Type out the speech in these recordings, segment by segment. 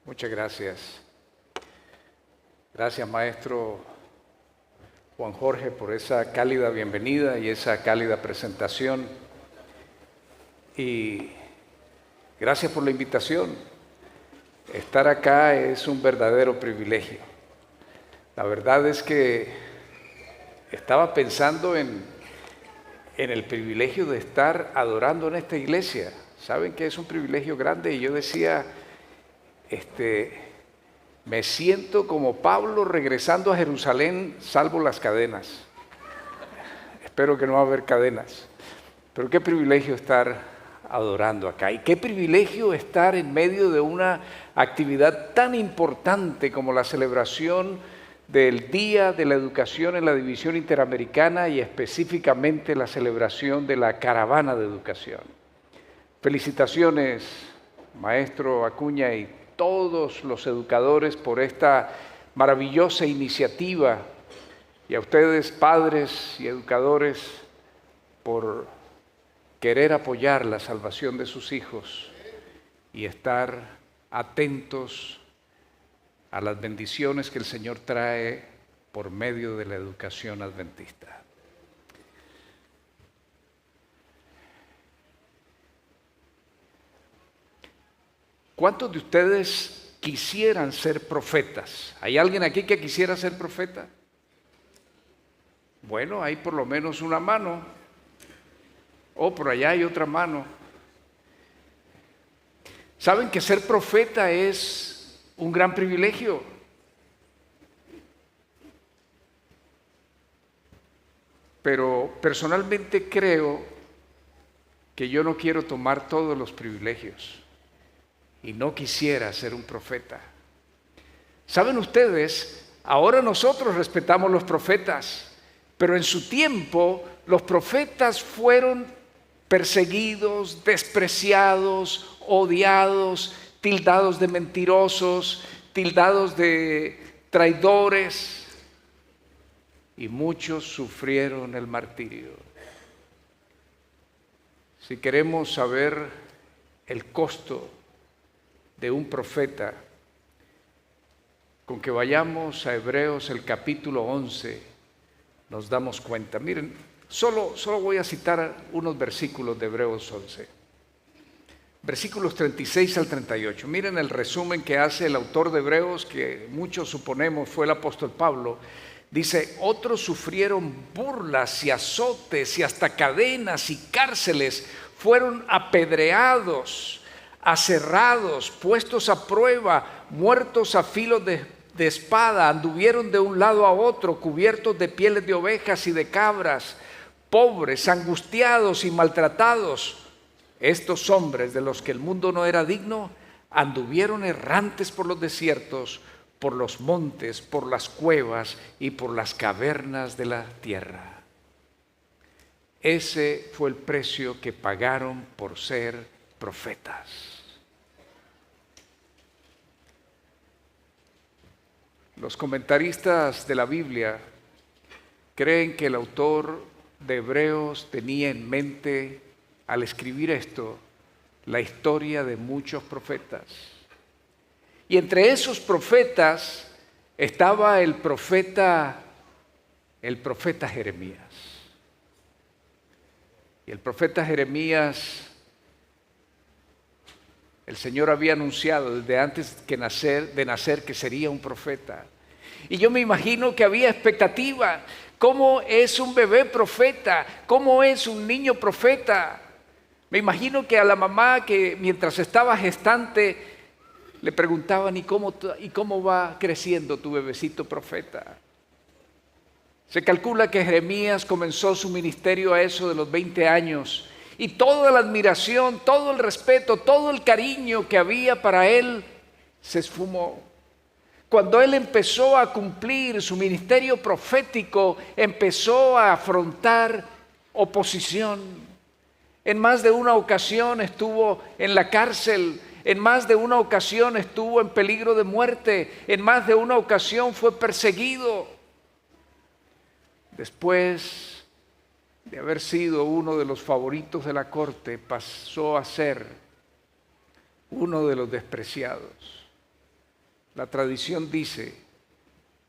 Muchas gracias. Gracias, maestro Juan Jorge, por esa cálida bienvenida y esa cálida presentación. Y gracias por la invitación. Estar acá es un verdadero privilegio. La verdad es que estaba pensando en el privilegio de estar adorando en esta iglesia. Saben que es un privilegio grande y yo decía, me siento como Pablo regresando a Jerusalén, salvo las cadenas. Espero que no va a haber cadenas. Pero qué privilegio estar adorando acá. Y qué privilegio estar en medio de una actividad tan importante como la celebración del Día de la Educación en la División Interamericana y específicamente la celebración de la Caravana de Educación. Felicitaciones, maestro Acuña, y todos los educadores por esta maravillosa iniciativa, y a ustedes, padres y educadores, por querer apoyar la salvación de sus hijos y estar atentos a las bendiciones que el Señor trae por medio de la educación adventista. ¿Cuántos de ustedes quisieran ser profetas? ¿Hay alguien aquí que quisiera ser profeta? Bueno, hay por lo menos una mano. Oh, por allá hay otra mano. ¿Saben que ser profeta es un gran privilegio? Pero personalmente creo que yo no quiero tomar todos los privilegios y no quisiera ser un profeta. ¿Saben ustedes? Ahora nosotros respetamos los profetas, pero en su tiempo los profetas fueron perseguidos, despreciados, odiados, tildados de mentirosos, tildados de traidores, y muchos sufrieron el martirio. Si queremos saber el costo de un profeta, con que vayamos a Hebreos el capítulo 11, nos damos cuenta. Miren, solo voy a citar unos versículos de Hebreos 11. Versículos 36 al 38. Miren el resumen que hace el autor de Hebreos, que muchos suponemos fue el apóstol Pablo. Dice: otros sufrieron burlas y azotes y hasta cadenas y cárceles, fueron apedreados, aserrados, puestos a prueba, muertos a filo de espada, anduvieron de un lado a otro, cubiertos de pieles de ovejas y de cabras, pobres, angustiados y maltratados. Estos hombres, de los que el mundo no era digno, anduvieron errantes por los desiertos, por los montes, por las cuevas y por las cavernas de la tierra. Ese fue el precio que pagaron por ser profetas. Los comentaristas de la Biblia creen que el autor de Hebreos tenía en mente, al escribir esto, la historia de muchos profetas. Y entre esos profetas estaba el profeta Jeremías. Y el profeta Jeremías, el Señor había anunciado desde antes de nacer que sería un profeta. Y yo me imagino que había expectativa. ¿Cómo es un bebé profeta? ¿Cómo es un niño profeta? Me imagino que a la mamá, que mientras estaba gestante, le preguntaban: ¿y cómo va creciendo tu bebecito profeta? Se calcula que Jeremías comenzó su ministerio a eso de los 20 años, y toda la admiración, todo el respeto, todo el cariño que había para él se esfumó. Cuando él empezó a cumplir su ministerio profético, empezó a afrontar oposición. En más de una ocasión estuvo en la cárcel, en más de una ocasión estuvo en peligro de muerte, en más de una ocasión fue perseguido. Después de haber sido uno de los favoritos de la corte, pasó a ser uno de los despreciados. la tradición dice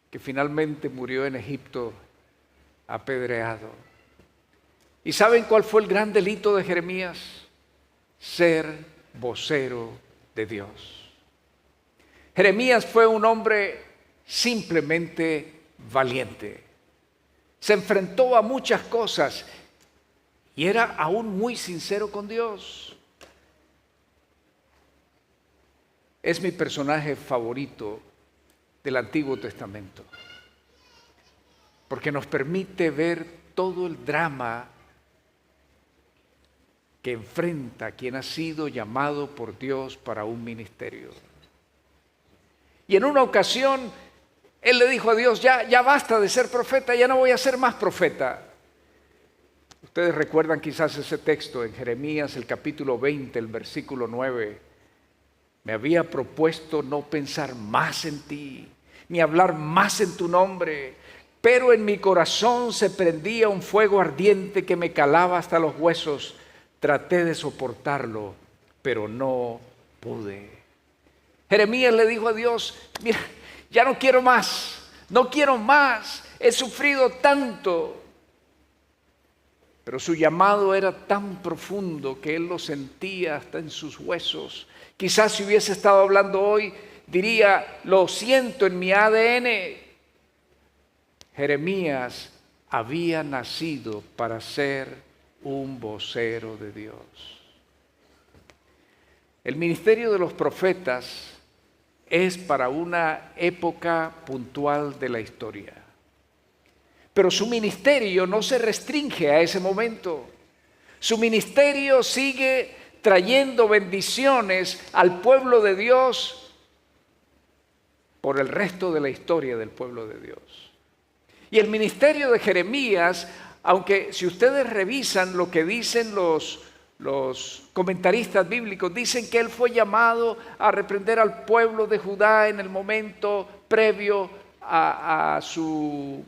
que finalmente murió en Egipto apedreado. ¿Y saben cuál fue el gran delito de Jeremías? Ser vocero de Dios. Jeremías fue un hombre simplemente valiente. Se enfrentó a muchas cosas y era aún muy sincero con Dios. Es mi personaje favorito del Antiguo Testamento, porque nos permite ver todo el drama que enfrenta quien ha sido llamado por Dios para un ministerio. Y en una ocasión, él le dijo a Dios, ya basta de ser profeta, ya no voy a ser más profeta. Ustedes recuerdan quizás ese texto en Jeremías, el capítulo 20, el versículo 9. Me había propuesto no pensar más en ti, ni hablar más en tu nombre, pero en mi corazón se prendía un fuego ardiente que me calaba hasta los huesos. Traté de soportarlo, pero no pude. Jeremías le dijo a Dios, mira, ya no quiero más, he sufrido tanto. Pero su llamado era tan profundo que él lo sentía hasta en sus huesos. Quizás si hubiese estado hablando hoy, diría, lo siento en mi ADN. Jeremías había nacido para ser un vocero de Dios. El ministerio de los profetas es para una época puntual de la historia. Pero su ministerio no se restringe a ese momento. Su ministerio sigue trayendo bendiciones al pueblo de Dios por el resto de la historia del pueblo de Dios. Y el ministerio de Jeremías, aunque si ustedes revisan lo que dicen los comentaristas bíblicos, dicen que él fue llamado a reprender al pueblo de Judá en el momento previo a su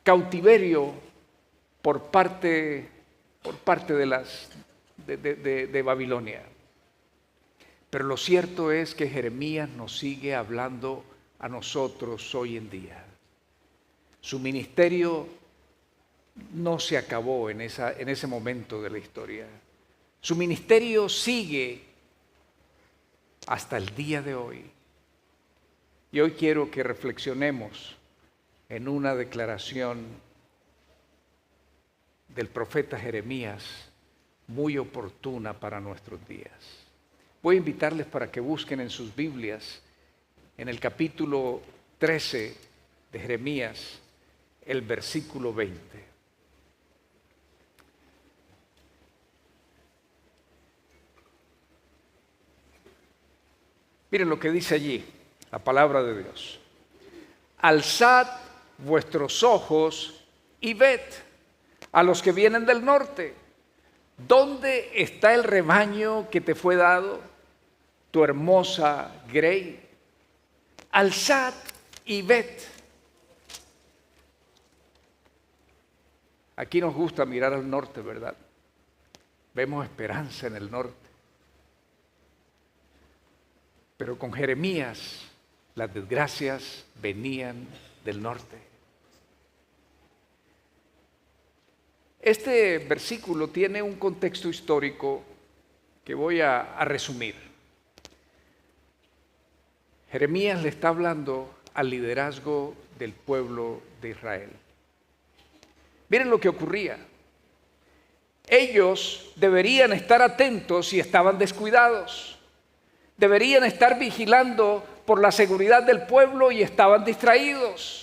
cautiverio por parte de Babilonia. Pero lo cierto es que Jeremías nos sigue hablando a nosotros hoy en día. Su ministerio no se acabó en ese momento de la historia. Su ministerio sigue hasta el día de hoy. Y hoy quiero que reflexionemos en una declaración del profeta Jeremías muy oportuna para nuestros días. Voy a invitarles para que busquen en sus Biblias, en el capítulo 13 de Jeremías, el versículo 20. Miren lo que dice allí, la palabra de Dios. Alzad vuestros ojos y ved a los que vienen del norte. ¿Dónde está el rebaño que te fue dado, tu hermosa grey? Alzad y ved. Aquí nos gusta mirar al norte, ¿verdad? Vemos esperanza en el norte. Pero con Jeremías las desgracias venían del norte. Este versículo tiene un contexto histórico que voy a resumir. Jeremías le está hablando al liderazgo del pueblo de Israel. Miren lo que ocurría. Ellos deberían estar atentos y estaban descuidados. Deberían estar vigilando por la seguridad del pueblo y estaban distraídos.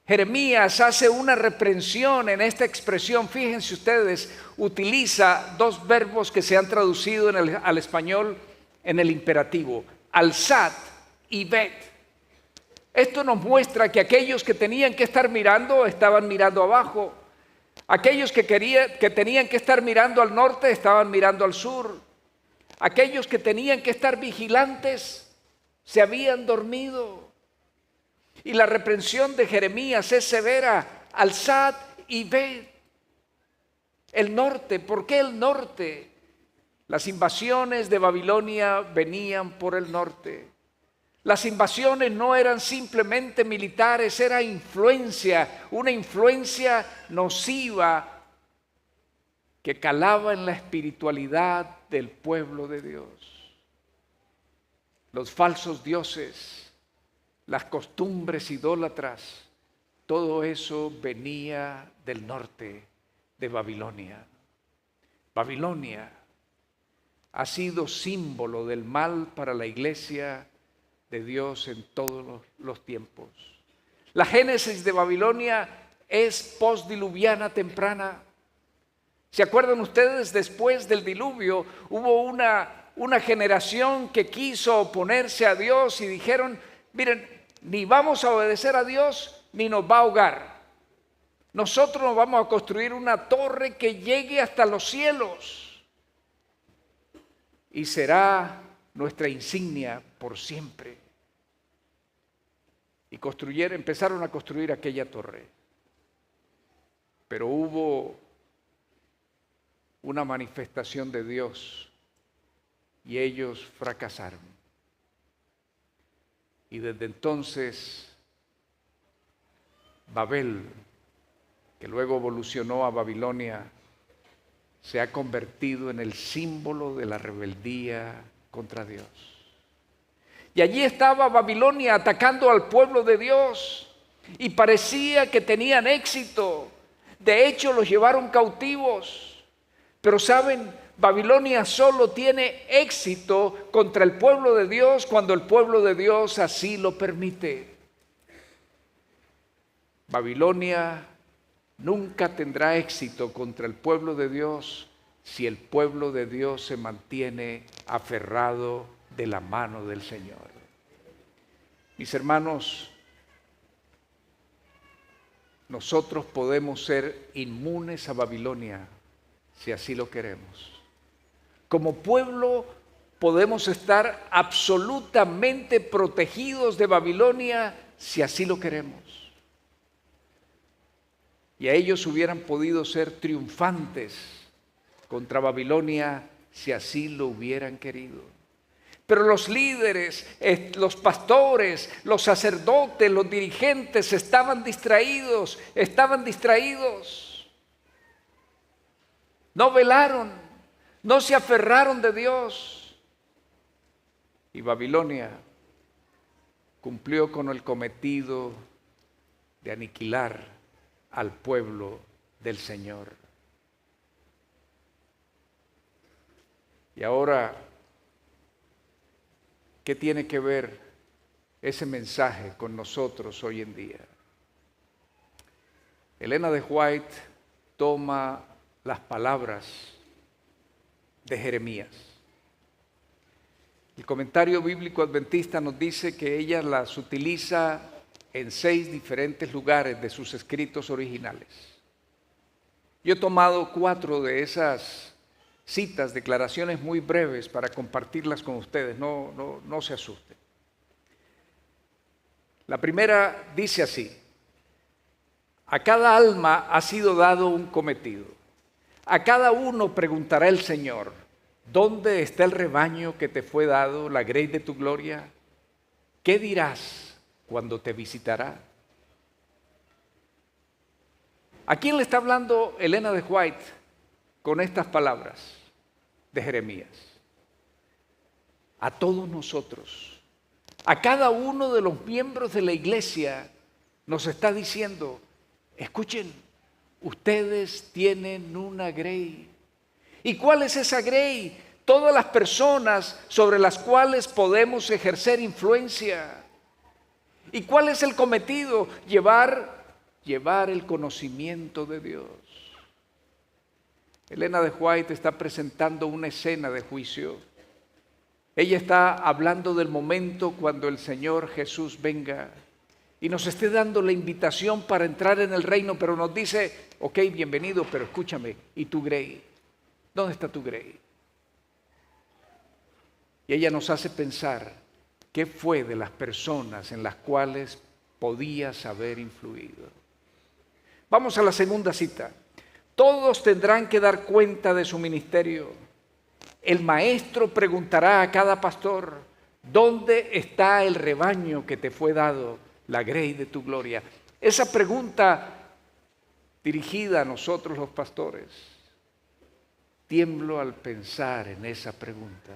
Jeremías hace una reprensión en esta expresión. Fíjense ustedes, utiliza dos verbos que se han traducido al español en el imperativo: alzad y ved. Esto nos muestra que aquellos que tenían que estar mirando estaban mirando abajo. Aquellos que tenían que estar mirando al norte estaban mirando al sur. Aquellos que tenían que estar vigilantes se habían dormido. Y la reprensión de Jeremías es severa: alzad y ved. El norte, ¿por qué el norte? Las invasiones de Babilonia venían por el norte. Las invasiones no eran simplemente militares, era influencia, una influencia nociva que calaba en la espiritualidad del pueblo de Dios. Los falsos dioses, las costumbres idólatras, todo eso venía del norte de Babilonia. Babilonia ha sido símbolo del mal para la iglesia de Dios en todos los tiempos. La génesis de Babilonia es postdiluviana temprana. ¿Se acuerdan ustedes? Después del diluvio hubo una generación que quiso oponerse a Dios y dijeron, miren, ni vamos a obedecer a Dios ni nos va a ahogar. Nosotros nos vamos a construir una torre que llegue hasta los cielos y será nuestra insignia por siempre. Y empezaron a construir aquella torre. Pero hubo una manifestación de Dios y ellos fracasaron. Y desde entonces Babel, que luego evolucionó a Babilonia, se ha convertido en el símbolo de la rebeldía contra Dios. Y allí estaba Babilonia atacando al pueblo de Dios y parecía que tenían éxito. De hecho, los llevaron cautivos. Pero saben, Babilonia solo tiene éxito contra el pueblo de Dios cuando el pueblo de Dios así lo permite. Babilonia nunca tendrá éxito contra el pueblo de Dios si el pueblo de Dios se mantiene aferrado de la mano del Señor. Mis hermanos, nosotros podemos ser inmunes a Babilonia si así lo queremos. Como pueblo podemos estar absolutamente protegidos de Babilonia si así lo queremos. Y a ellos hubieran podido ser triunfantes contra Babilonia si así lo hubieran querido. Pero los líderes, los pastores, los sacerdotes, los dirigentes estaban distraídos. No velaron, no se aferraron de Dios. Y Babilonia cumplió con el cometido de aniquilar al pueblo del Señor. Y ahora, ¿qué tiene que ver ese mensaje con nosotros hoy en día? Elena de White toma las palabras de Jeremías. El comentario bíblico adventista nos dice que ella las utiliza en 6 diferentes lugares de sus escritos originales. Yo he tomado 4 de esas citas, declaraciones muy breves para compartirlas con ustedes, no se asusten. La primera dice así: a cada alma ha sido dado un cometido. A cada uno preguntará el Señor: ¿dónde está el rebaño que te fue dado, la grey de tu gloria? ¿Qué dirás cuando te visitará? ¿A quién le está hablando Elena de White con estas palabras de Jeremías? A todos nosotros, a cada uno de los miembros de la iglesia nos está diciendo: escuchen, ustedes tienen una grey. ¿Y cuál es esa grey? Todas las personas sobre las cuales podemos ejercer influencia. ¿Y cuál es el cometido? Llevar el conocimiento de Dios. Elena de White está presentando una escena de juicio. Ella está hablando del momento cuando el Señor Jesús venga y nos esté dando la invitación para entrar en el reino, pero nos dice: ok, bienvenido, pero escúchame, ¿y tu grey? ¿Dónde está tu grey? Y ella nos hace pensar qué fue de las personas en las cuales podías haber influido. Vamos a la segunda cita. Todos tendrán que dar cuenta de su ministerio. el maestro preguntará a cada pastor: ¿dónde está el rebaño que te fue dado, la grey de tu gloria? Esa pregunta dirigida a nosotros los pastores. Tiemblo al pensar en esa pregunta.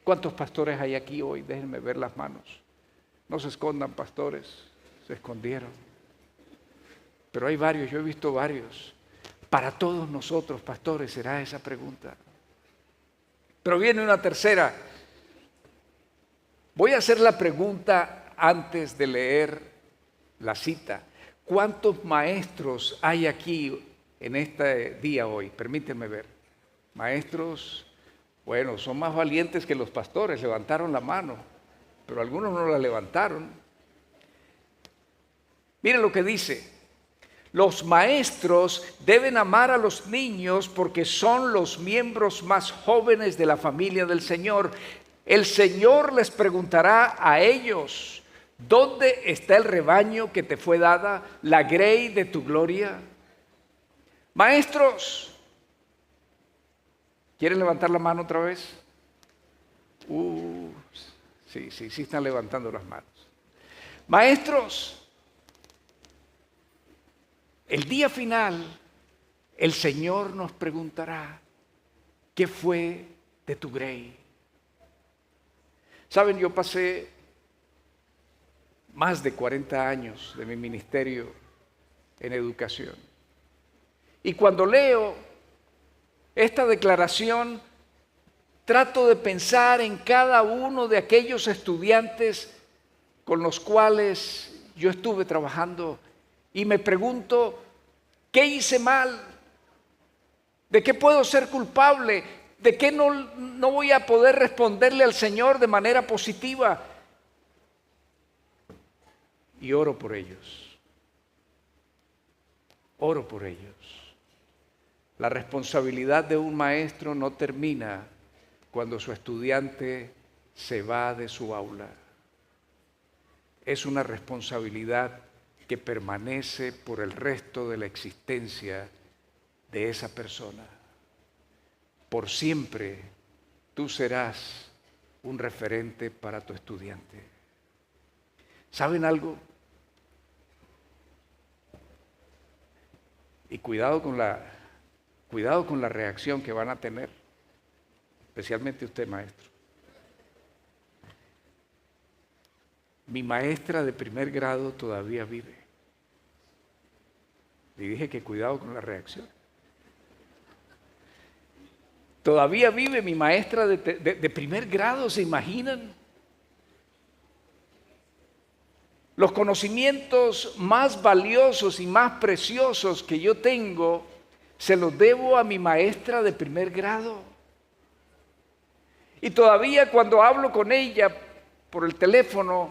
¿Cuántos pastores hay aquí hoy? Déjenme ver las manos. No se escondan, pastores, se escondieron. Pero hay varios, yo he visto varios. Para todos nosotros, pastores, será esa pregunta. Pero viene una tercera. Voy a hacer la pregunta antes de leer la cita. ¿Cuántos maestros hay aquí en este día hoy? Permítanme ver. Maestros, bueno, son más valientes que los pastores, levantaron la mano, pero algunos no la levantaron. Miren lo que dice: los maestros deben amar a los niños porque son los miembros más jóvenes de la familia del Señor. El Señor les preguntará a ellos: ¿dónde está el rebaño que te fue dada, la grey de tu gloria? Maestros, ¿quieren levantar la mano otra vez? Sí están levantando las manos. Maestros, el día final, el Señor nos preguntará: ¿qué fue de tu grey? Saben, yo pasé más de 40 años de mi ministerio en educación. Y cuando leo esta declaración, trato de pensar en cada uno de aquellos estudiantes con los cuales yo estuve trabajando y me pregunto: ¿qué hice mal? ¿De qué puedo ser culpable? ¿De qué no voy a poder responderle al Señor de manera positiva? Y oro por ellos. Oro por ellos. La responsabilidad de un maestro no termina cuando su estudiante se va de su aula. Es una responsabilidad que permanece por el resto de la existencia de esa persona. Por siempre tú serás un referente para tu estudiante. ¿Saben algo? Y cuidado con la reacción que van a tener, especialmente usted, maestro. Mi maestra de primer grado todavía vive. Le dije que cuidado con la reacción. Todavía vive mi maestra de primer grado, ¿se imaginan? Los conocimientos más valiosos y más preciosos que yo tengo se los debo a mi maestra de primer grado. Y todavía cuando hablo con ella por el teléfono,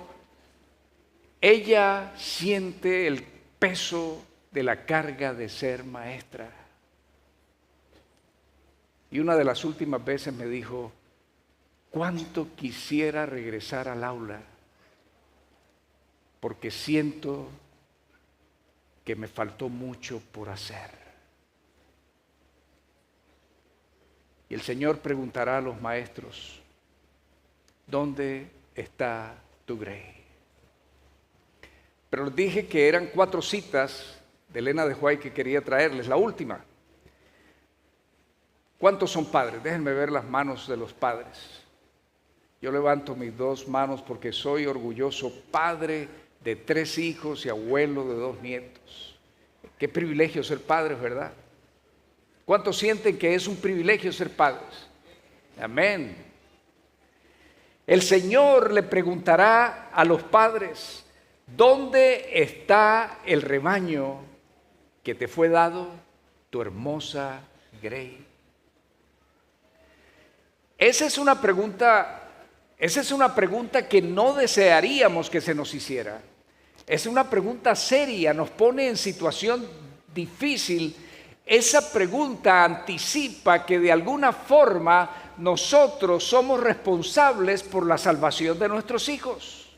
ella siente el peso de la carga de ser maestra. Y una de las últimas veces me dijo: ¿cuánto quisiera regresar al aula? Porque siento que me faltó mucho por hacer. Y el Señor preguntará a los maestros: ¿dónde está tu grey? Pero les dije que eran 4 citas de Elena de White que quería traerles. La última. ¿Cuántos son padres? Déjenme ver las manos de los padres. Yo levanto mis 2 manos porque soy orgulloso padre de 3 hijos y abuelo de 2 nietos. Qué privilegio ser padres, ¿verdad? ¿Cuántos sienten que es un privilegio ser padres? Amén. El Señor le preguntará a los padres: ¿dónde está el rebaño que te fue dado, tu hermosa grey? Esa es una pregunta que no desearíamos que se nos hiciera. Es una pregunta seria, nos pone en situación difícil. Esa pregunta anticipa que de alguna forma nosotros somos responsables por la salvación de nuestros hijos.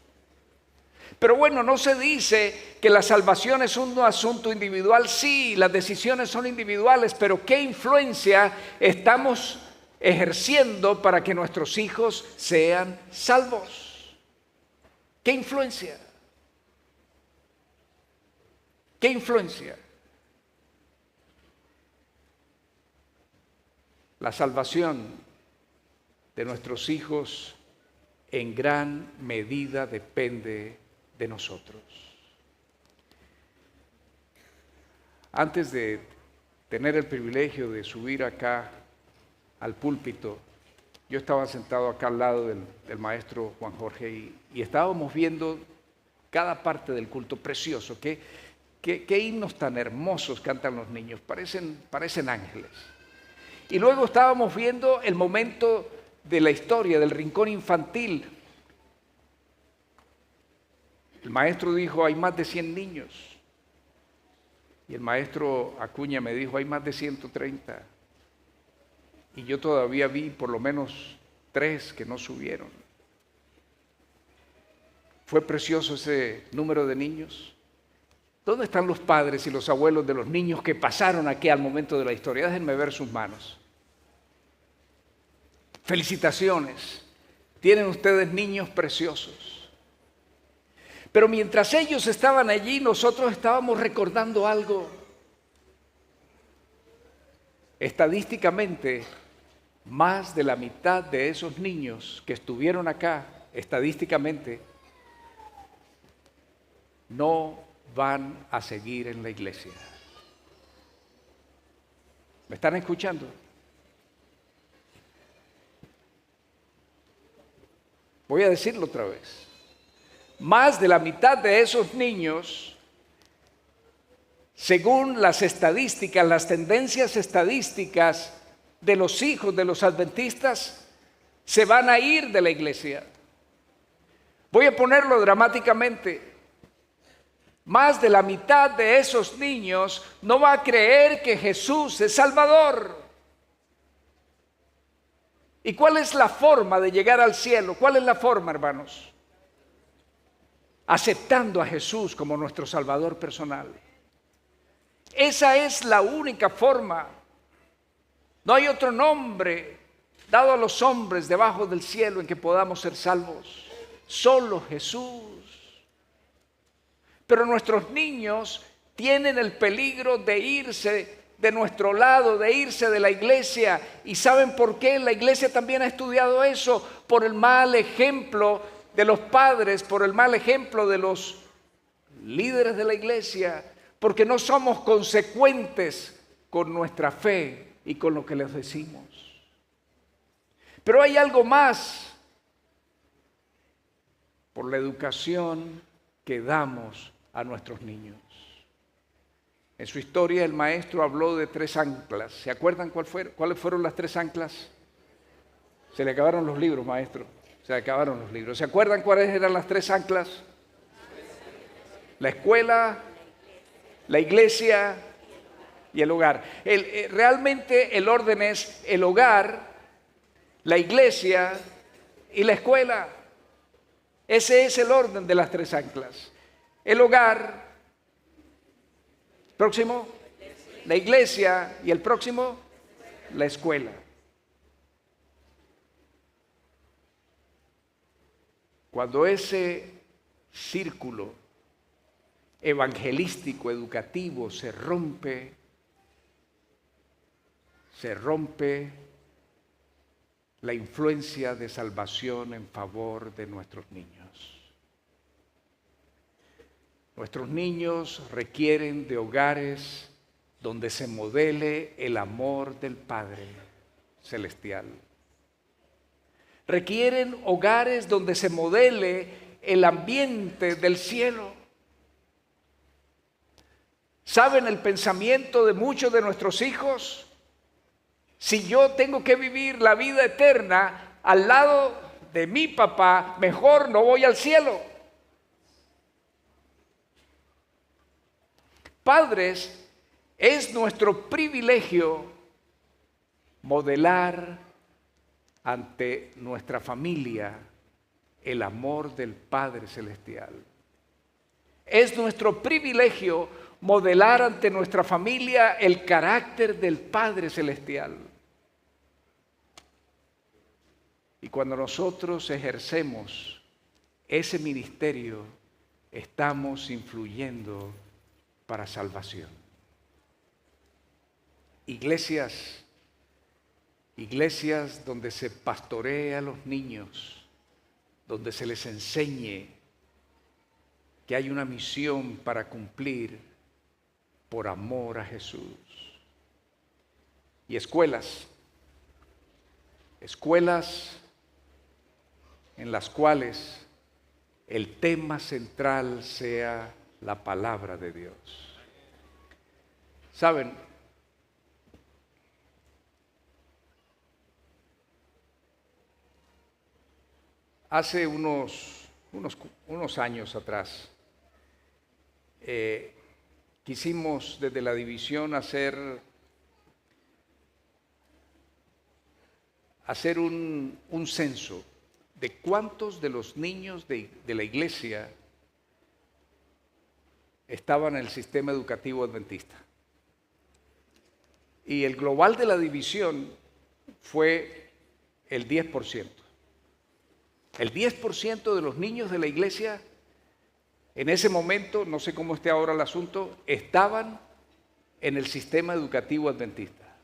Pero bueno, no se dice que la salvación es un asunto individual. Sí, las decisiones son individuales, pero ¿qué influencia estamos ejerciendo para que nuestros hijos sean salvos? ¿Qué influencia? ¿Qué influencia? La salvación de nuestros hijos en gran medida depende de nosotros. Antes de tener el privilegio de subir acá al púlpito, yo estaba sentado acá al lado del maestro Juan Jorge y estábamos viendo cada parte del culto precioso. Qué himnos tan hermosos cantan los niños, parecen ángeles. Y luego estábamos viendo el momento de la historia del rincón infantil. El maestro dijo, hay más de 100 niños. Y el maestro Acuña me dijo, hay más de 130. Y yo todavía vi por lo menos 3 que no subieron. Fue precioso ese número de niños. ¿Dónde están los padres y los abuelos de los niños que pasaron aquí al momento de la historia? Déjenme ver sus manos. Felicitaciones. Tienen ustedes niños preciosos. Pero mientras ellos estaban allí, nosotros estábamos recordando algo. Estadísticamente, más de la mitad de esos niños que estuvieron acá, estadísticamente, no van a seguir en la iglesia. ¿Me están escuchando? Voy a decirlo otra vez. Más de la mitad de esos niños, según las estadísticas, las tendencias estadísticas de los hijos de los adventistas, se van a ir de la iglesia. Voy a ponerlo dramáticamente. Más de la mitad de esos niños no va a creer que Jesús es Salvador. ¿Y cuál es la forma de llegar al cielo? ¿Cuál es la forma, hermanos? Aceptando a Jesús como nuestro Salvador personal. Esa es la única forma. No hay otro nombre dado a los hombres debajo del cielo en que podamos ser salvos. Solo Jesús. Pero nuestros niños tienen el peligro de irse de nuestro lado, de irse de la iglesia. ¿Y saben por qué? La iglesia también ha estudiado eso, por el mal ejemplo de los padres, por el mal ejemplo de los líderes de la iglesia, porque no somos consecuentes con nuestra fe y con lo que les decimos. Pero hay algo más, por la educación que damos a nuestros niños. En su historia el maestro habló de 3 anclas. ¿Se acuerdan cuáles fueron las 3 anclas? Se le acabaron los libros, maestro. Se le acabaron los libros. ¿Se acuerdan cuáles eran las 3 anclas? La escuela, la iglesia y el hogar. Realmente el orden es el hogar, la iglesia y la escuela. Ese es el orden de las 3 anclas. El hogar, próximo, la iglesia y el próximo, la escuela. Cuando ese círculo evangelístico, educativo se rompe la influencia de salvación en favor de nuestros niños. Nuestros niños requieren de hogares donde se modele el amor del Padre Celestial. Requieren hogares donde se modele el ambiente del cielo. ¿Saben el pensamiento de muchos de nuestros hijos? Si yo tengo que vivir la vida eterna al lado de mi papá, mejor no voy al cielo. Padres, es nuestro privilegio modelar ante nuestra familia el amor del Padre Celestial. Es nuestro privilegio modelar ante nuestra familia el carácter del Padre Celestial. Y cuando nosotros ejercemos ese ministerio, estamos influyendo para salvación. Iglesias donde se pastoree a los niños, donde se les enseñe que hay una misión para cumplir por amor a Jesús. Y escuelas en las cuales el tema central sea la palabra de Dios. ¿Saben? Hace unos años atrás, quisimos desde la división hacer un censo de cuántos de los niños de la iglesia estaban en el sistema educativo adventista. Y el global de la división fue el 10%. El 10% de los niños de la iglesia en ese momento, no sé cómo esté ahora el asunto, estaban en el sistema educativo adventista.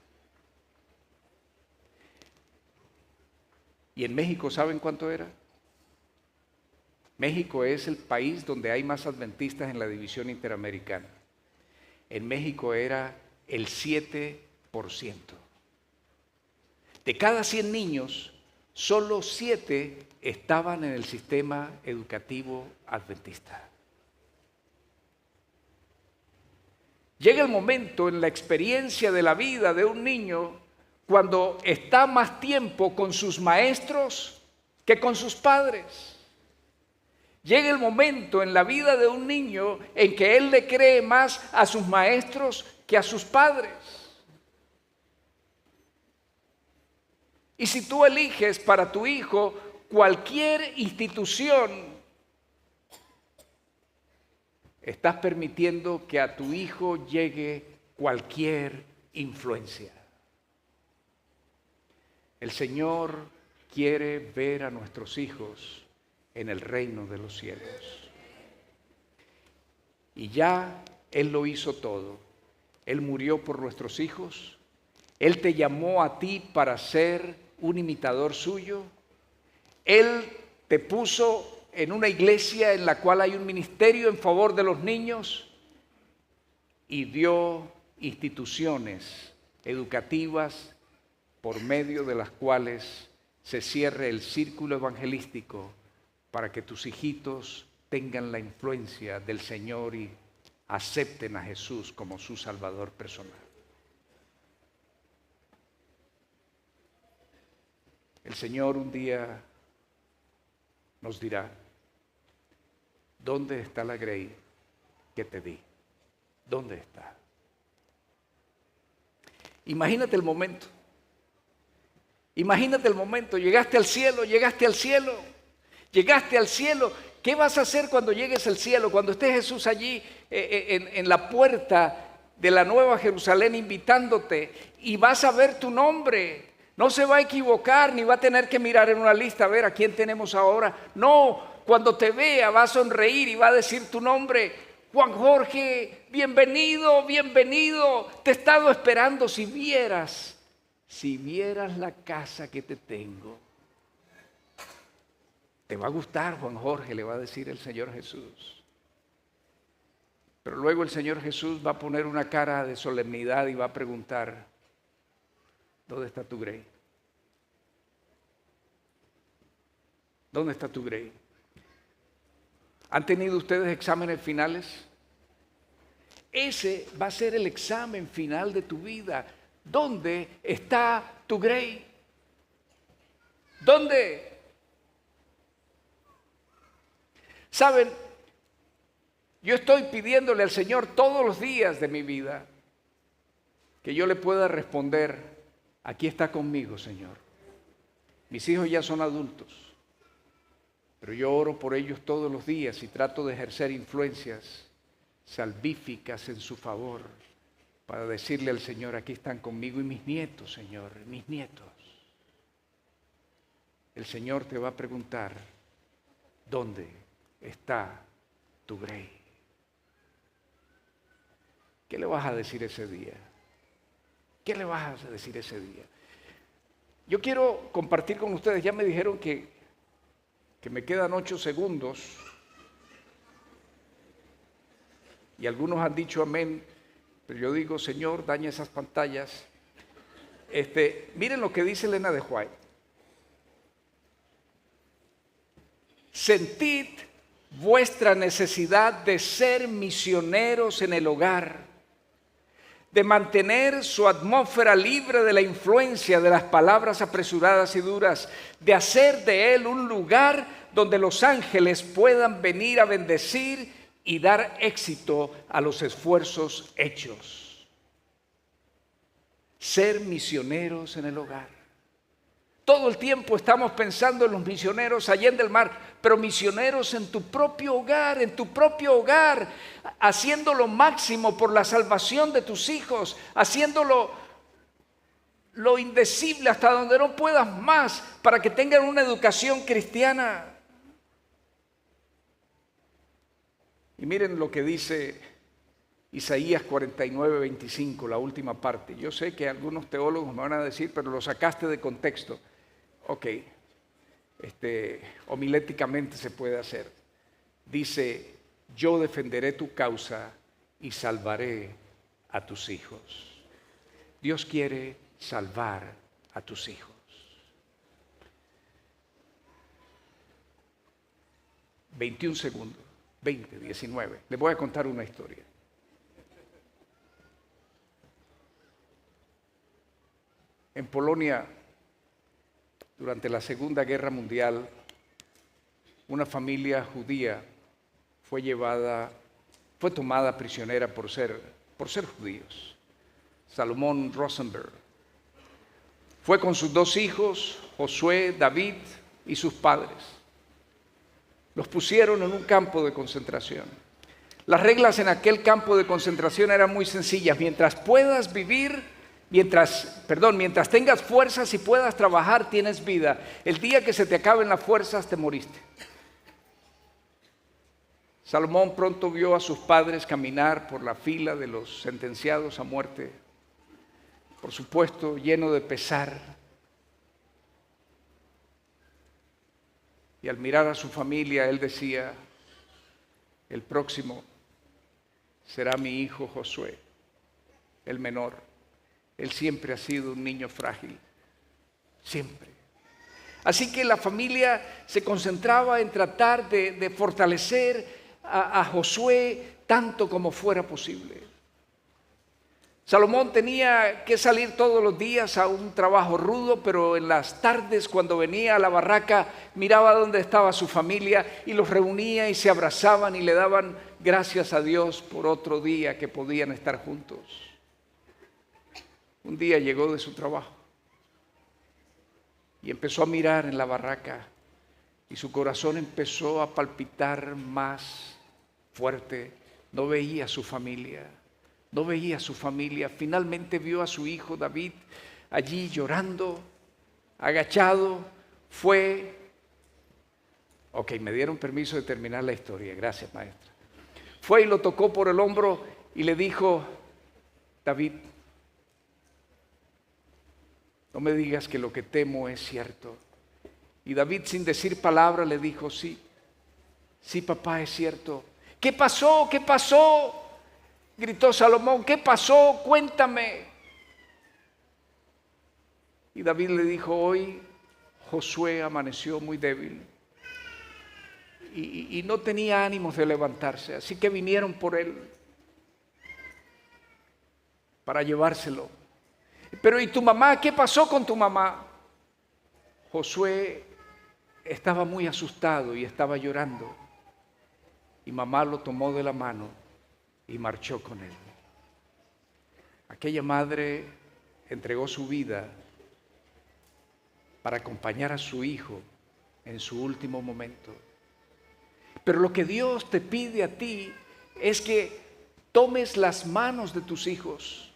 ¿Y en México saben cuánto era? México es el país donde hay más adventistas en la división interamericana. En México era el 7%. De cada 100 niños, solo 7 estaban en el sistema educativo adventista. Llega el momento en la experiencia de la vida de un niño cuando está más tiempo con sus maestros que con sus padres. Llega el momento en la vida de un niño en que él le cree más a sus maestros que a sus padres. Y si tú eliges para tu hijo cualquier institución, estás permitiendo que a tu hijo llegue cualquier influencia. El Señor quiere ver a nuestros hijos en el reino de los cielos. Y ya Él lo hizo todo. Él murió por nuestros hijos. Él te llamó a ti para ser un imitador suyo. Él te puso en una iglesia en la cual hay un ministerio en favor de los niños y dio instituciones educativas por medio de las cuales se cierre el círculo evangelístico para que tus hijitos tengan la influencia del Señor y acepten a Jesús como su Salvador personal. El Señor un día nos dirá, ¿dónde está la grey que te di? ¿Dónde está? Imagínate el momento. Imagínate el momento. Llegaste al cielo, llegaste al cielo, llegaste al cielo. ¿Qué vas a hacer cuando llegues al cielo? Cuando esté Jesús allí en la puerta de la Nueva Jerusalén invitándote y vas a ver tu nombre. No se va a equivocar ni va a tener que mirar en una lista a ver a quién tenemos ahora. No, cuando te vea va a sonreír y va a decir tu nombre. Juan Jorge, bienvenido, bienvenido. Te he estado esperando. Si vieras la casa que te tengo. Te va a gustar, Juan Jorge, le va a decir el Señor Jesús. Pero luego el Señor Jesús va a poner una cara de solemnidad y va a preguntar, ¿dónde está tu grey? ¿Dónde está tu grey? ¿Han tenido ustedes exámenes finales? Ese va a ser el examen final de tu vida. ¿Dónde está tu grey? ¿Dónde? ¿Saben? Yo estoy pidiéndole al Señor todos los días de mi vida que yo le pueda responder, aquí está conmigo, Señor. Mis hijos ya son adultos, pero yo oro por ellos todos los días y trato de ejercer influencias salvíficas en su favor para decirle al Señor, aquí están conmigo y mis nietos, Señor, mis nietos. el Señor te va a preguntar, ¿dónde está tu grey? ¿Qué le vas a decir ese día? ¿Qué le vas a decir ese día? Yo quiero compartir con ustedes, ya me dijeron que me quedan 8 segundos y algunos han dicho amén, pero yo digo, Señor, daña esas pantallas. Miren lo que dice Elena de White. Sentid vuestra necesidad de ser misioneros en el hogar, de mantener su atmósfera libre de la influencia de las palabras apresuradas y duras, de hacer de él un lugar donde los ángeles puedan venir a bendecir y dar éxito a los esfuerzos hechos. Ser misioneros en el hogar. Todo el tiempo estamos pensando en los misioneros allá en el mar, pero misioneros en tu propio hogar, haciendo lo máximo por la salvación de tus hijos, haciéndolo lo indecible hasta donde no puedas más para que tengan una educación cristiana. Y miren lo que dice Isaías 49, 25, la última parte. Yo sé que algunos teólogos me van a decir, pero lo sacaste de contexto. Ok, homiléticamente se puede hacer. Dice, yo defenderé tu causa y salvaré a tus hijos. Dios quiere salvar a tus hijos. 21 segundos, 20, 19. Les voy a contar una historia. En Polonia, durante la Segunda Guerra Mundial, una familia judía fue tomada prisionera por ser judíos. Salomón Rosenberg fue con sus 2 hijos, Josué, David y sus padres. Los pusieron en un campo de concentración. Las reglas en aquel campo de concentración eran muy sencillas. Mientras tengas fuerzas y puedas trabajar, tienes vida. El día que se te acaben las fuerzas, te moriste. Salomón pronto vio a sus padres caminar por la fila de los sentenciados a muerte, por supuesto, lleno de pesar. Y al mirar a su familia, él decía, el próximo será mi hijo Josué, el menor. Él siempre ha sido un niño frágil, siempre. Así que la familia se concentraba en tratar de fortalecer a Josué tanto como fuera posible. Salomón tenía que salir todos los días a un trabajo rudo, pero en las tardes cuando venía a la barraca miraba dónde estaba su familia y los reunía y se abrazaban y le daban gracias a Dios por otro día que podían estar juntos. Un día llegó de su trabajo y empezó a mirar en la barraca y su corazón empezó a palpitar más fuerte. No veía a su familia. Finalmente vio a su hijo David allí llorando, agachado. Me dieron permiso de terminar la historia. Gracias, maestra. Fue y lo tocó por el hombro y le dijo, David, no me digas que lo que temo es cierto. Y David, sin decir palabra, le dijo, sí, papá, es cierto. ¿Qué pasó? Gritó Salomón, ¿qué pasó? Cuéntame. Y David le dijo, hoy Josué amaneció muy débil y no tenía ánimos de levantarse, así que vinieron por él para llevárselo. Pero ¿y tu mamá? ¿Qué pasó con tu mamá? Josué estaba muy asustado y estaba llorando. Y mamá lo tomó de la mano y marchó con él. Aquella madre entregó su vida para acompañar a su hijo en su último momento. Pero lo que Dios te pide a ti es que tomes las manos de tus hijos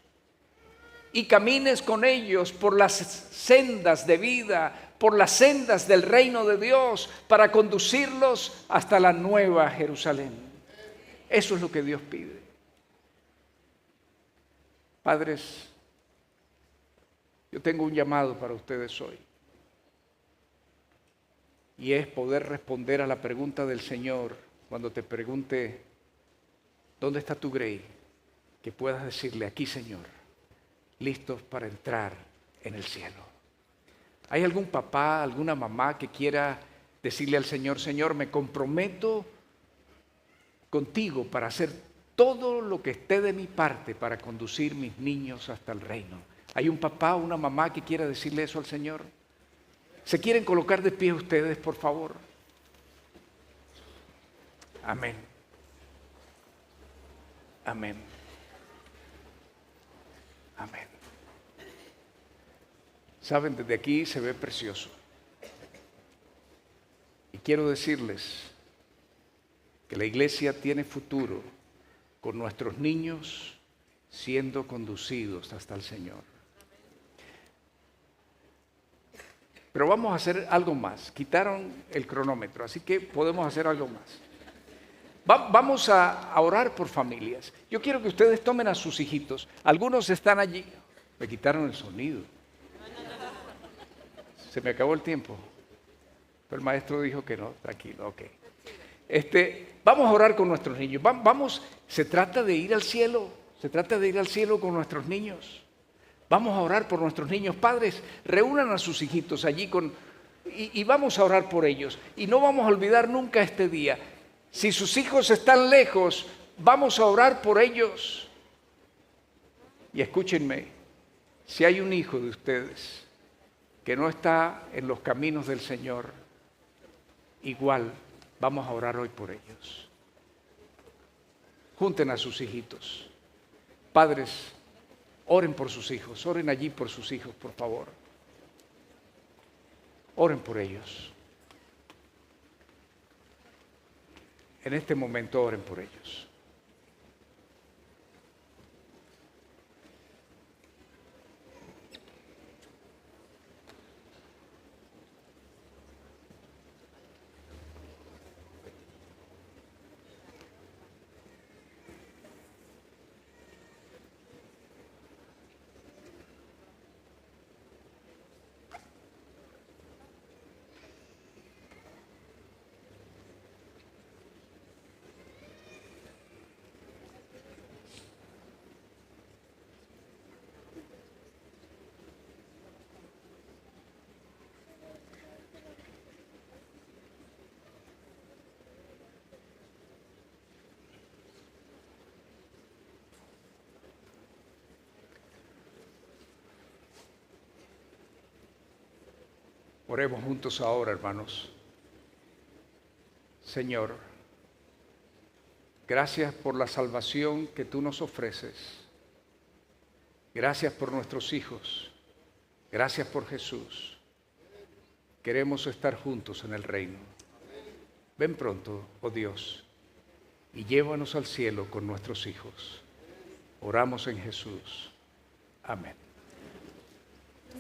y camines con ellos por las sendas de vida, por las sendas del reino de Dios para conducirlos hasta la nueva Jerusalén. Eso es lo que Dios pide. Padres, yo tengo un llamado para ustedes hoy. Y es poder responder a la pregunta del Señor cuando te pregunte, ¿dónde está tu grey? Que puedas decirle, aquí Señor, listos para entrar en el cielo. ¿Hay algún papá, alguna mamá que quiera decirle al Señor, Señor, me comprometo contigo para hacer todo lo que esté de mi parte para conducir mis niños hasta el reino? ¿Hay un papá o una mamá que quiera decirle eso al Señor? ¿Se quieren colocar de pie ustedes, por favor? Amén. Amén. Amén. Saben, desde aquí se ve precioso. Y quiero decirles que la iglesia tiene futuro con nuestros niños siendo conducidos hasta el Señor. Pero vamos a hacer algo más. Quitaron el cronómetro, así que podemos hacer algo más. Vamos a orar por familias. Yo quiero que ustedes tomen a sus hijitos. Algunos están allí. Me quitaron el sonido. Se me acabó el tiempo. Pero el maestro dijo que no. Tranquilo, ok. Vamos a orar con nuestros niños. Se trata de ir al cielo. Se trata de ir al cielo con nuestros niños. Vamos a orar por nuestros niños. Padres, reúnan a sus hijitos allí y vamos a orar por ellos. Y no vamos a olvidar nunca este día. Si sus hijos están lejos, vamos a orar por ellos. Y escúchenme, si hay un hijo de ustedes que no está en los caminos del Señor, igual vamos a orar hoy por ellos. Junten a sus hijitos. Padres, oren por sus hijos, oren allí por sus hijos, por favor. Oren por ellos. En este momento oren por ellos. Oremos juntos ahora, hermanos. Señor, gracias por la salvación que tú nos ofreces. Gracias por nuestros hijos. Gracias por Jesús. Queremos estar juntos en el reino. Ven pronto, oh Dios, y llévanos al cielo con nuestros hijos. Oramos en Jesús. Amén.